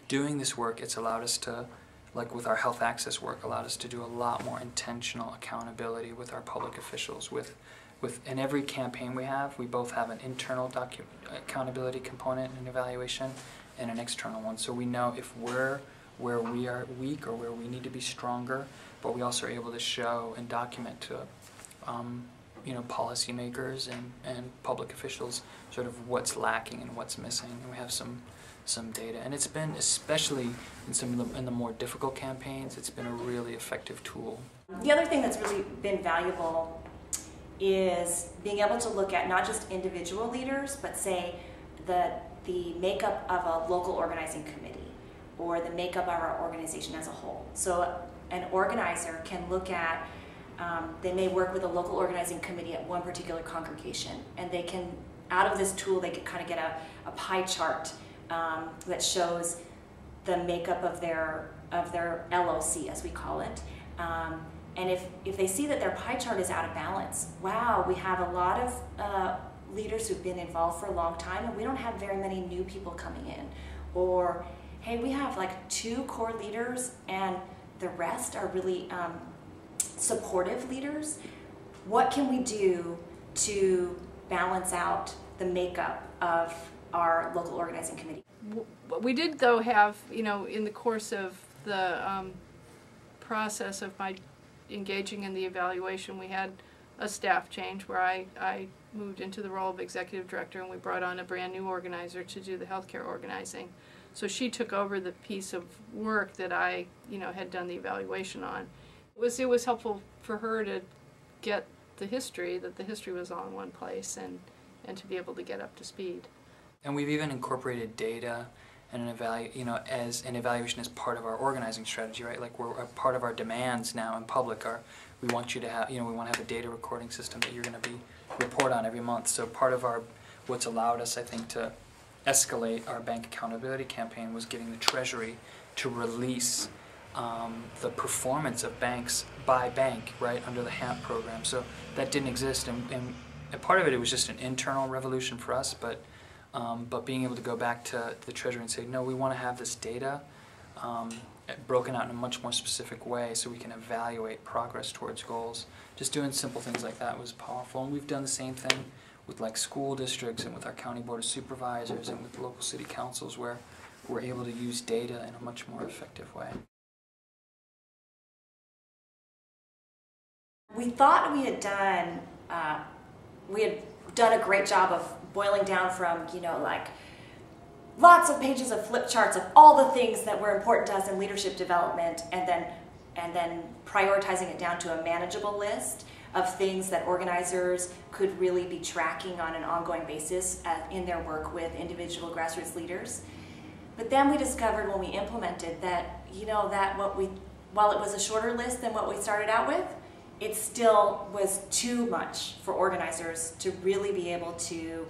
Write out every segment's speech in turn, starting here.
doing this work, it's allowed us to, like with our health access work, allowed us to do a lot more intentional accountability with our public officials. In every campaign we both have an internal accountability component and evaluation and an external one. So we know if we're where we are weak or where we need to be stronger, but we also are able to show and document to policymakers and public officials sort of what's lacking and what's missing. And we have some data, and it's been, especially in the more difficult campaigns, it's been a really effective tool. The other thing that's really been valuable is being able to look at not just individual leaders, but say the makeup of a local organizing committee or the makeup of our organization as a whole. So an organizer can look at, they may work with a local organizing committee at one particular congregation, and they can, out of this tool, they can kind of get a pie chart that shows the makeup of their LOC, as we call it. And if they see that their pie chart is out of balance, wow, we have a lot of leaders who've been involved for a long time and we don't have very many new people coming in. Or, hey, we have like 2 core leaders and the rest are really supportive leaders. What can we do to balance out the makeup of our local organizing committee? We did, though, have, in the course of the process of my engaging in the evaluation, we had a staff change where I moved into the role of executive director, and we brought on a brand new organizer to do the healthcare organizing. So she took over the piece of work that I, had done the evaluation on. It was helpful for her to get the history, that the history was all in one place, and to be able to get up to speed. And we've even incorporated data and as an evaluation as part of our organizing strategy, right? Like we're a part of our demands now in public are, we want you to have, we want to have a data recording system that you're going to report on every month. So part of what's allowed us, I think, to escalate our bank accountability campaign was getting the Treasury to release the performance of banks by bank, right, under the HAMP program. So that didn't exist, and part of it was just an internal revolution for us, but being able to go back to the Treasury and say, no, we want to have this data broken out in a much more specific way so we can evaluate progress towards goals. Just doing simple things like that was powerful, and we've done the same thing with like school districts and with our county board of supervisors and with local city councils, where we're able to use data in a much more effective way. We thought we had done a great job of boiling down from, like lots of pages of flip charts of all the things that were important to us in leadership development, and then prioritizing it down to a manageable list of things that organizers could really be tracking on an ongoing basis in their work with individual grassroots leaders. But then we discovered when we implemented that, while it was a shorter list than what we started out with, it still was too much for organizers to really be able to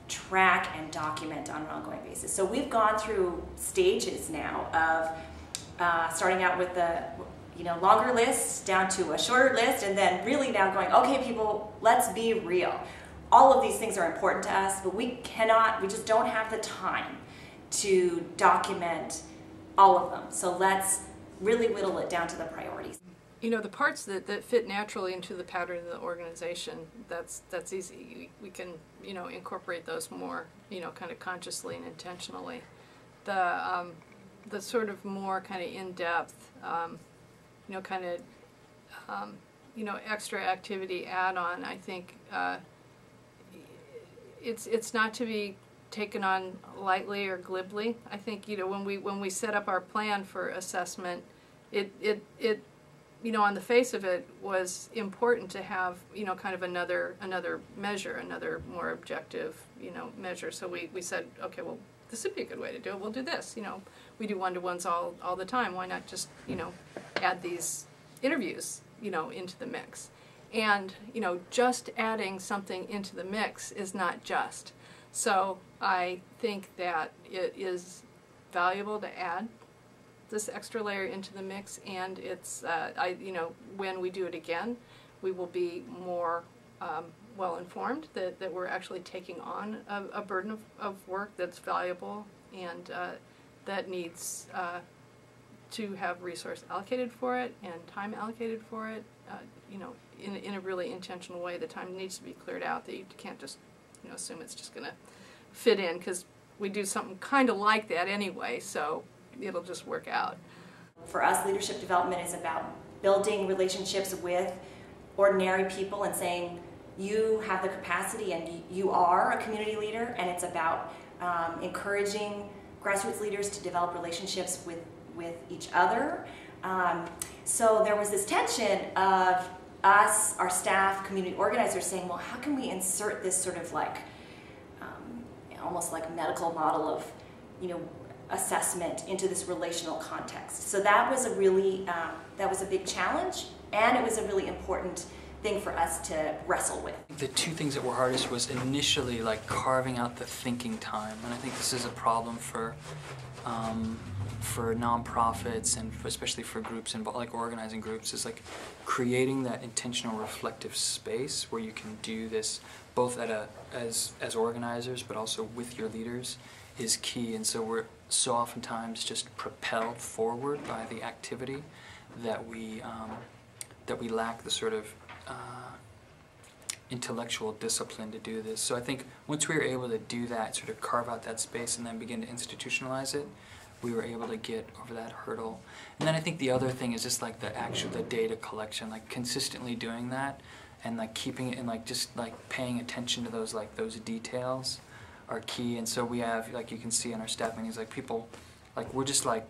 track and document on an ongoing basis. So we've gone through stages now of starting out with the longer lists down to a shorter list, and then really now going, okay, people, let's be real. All of these things are important to us, but we just don't have the time to document all of them. So let's really whittle it down to the priorities. The parts that fit naturally into the pattern of the organization, that's easy. We can, incorporate those more, kind of consciously and intentionally. The sort of more kind of in-depth, extra activity add-on, I think it's not to be taken on lightly or glibly. I think, when we set up our plan for assessment, it on the face of it was important to have, kind of another measure, another more objective, measure. So we said, okay, well, this would be a good way to do it. We'll do this. We do one-to-ones all the time. Why not just, add these interviews, into the mix? And, just adding something into the mix is not just. So I think that it is valuable to add this extra layer into the mix, and it's when we do it again, we will be more well informed that we're actually taking on a burden of work that's valuable and that needs to have resource allocated for it and time allocated for it, you know, in a really intentional way. The time needs to be cleared out, that you can't just, you know, assume it's just going to fit in, because we do something kind of like that anyway, so it'll just work out. For us, leadership development is about building relationships with ordinary people and saying, you have the capacity and you are a community leader, and it's about encouraging grassroots leaders to develop relationships with each other. So there was this tension of us, our staff, community organizers saying, well, how can we insert this sort of like, almost like medical model of, you know, assessment into this relational context. So that was a really, that was a big challenge, and it was a really important thing for us to wrestle with. The two things that were hardest was initially like carving out the thinking time, and I think this is a problem for nonprofits and especially for groups involved, like organizing groups, is like creating that intentional reflective space where you can do this both at as organizers but also with your leaders is key. And so we're so oftentimes just propelled forward by the activity that we lack the sort of intellectual discipline to do this. So I think once we were able to do that, sort of carve out that space and then begin to institutionalize it, we were able to get over that hurdle. And then I think the other thing is just like the data collection, like consistently doing that and like keeping it and like just like paying attention to those details are key. And so we have, like you can see in our staff meetings, like people, like we're just like,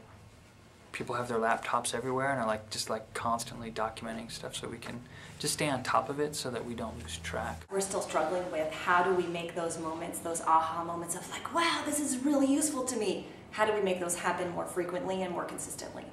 people have their laptops everywhere and are like just like constantly documenting stuff so we can just stay on top of it so that we don't lose track. We're still struggling with how do we make those moments, those aha moments of like, wow, this is really useful to me. How do we make those happen more frequently and more consistently?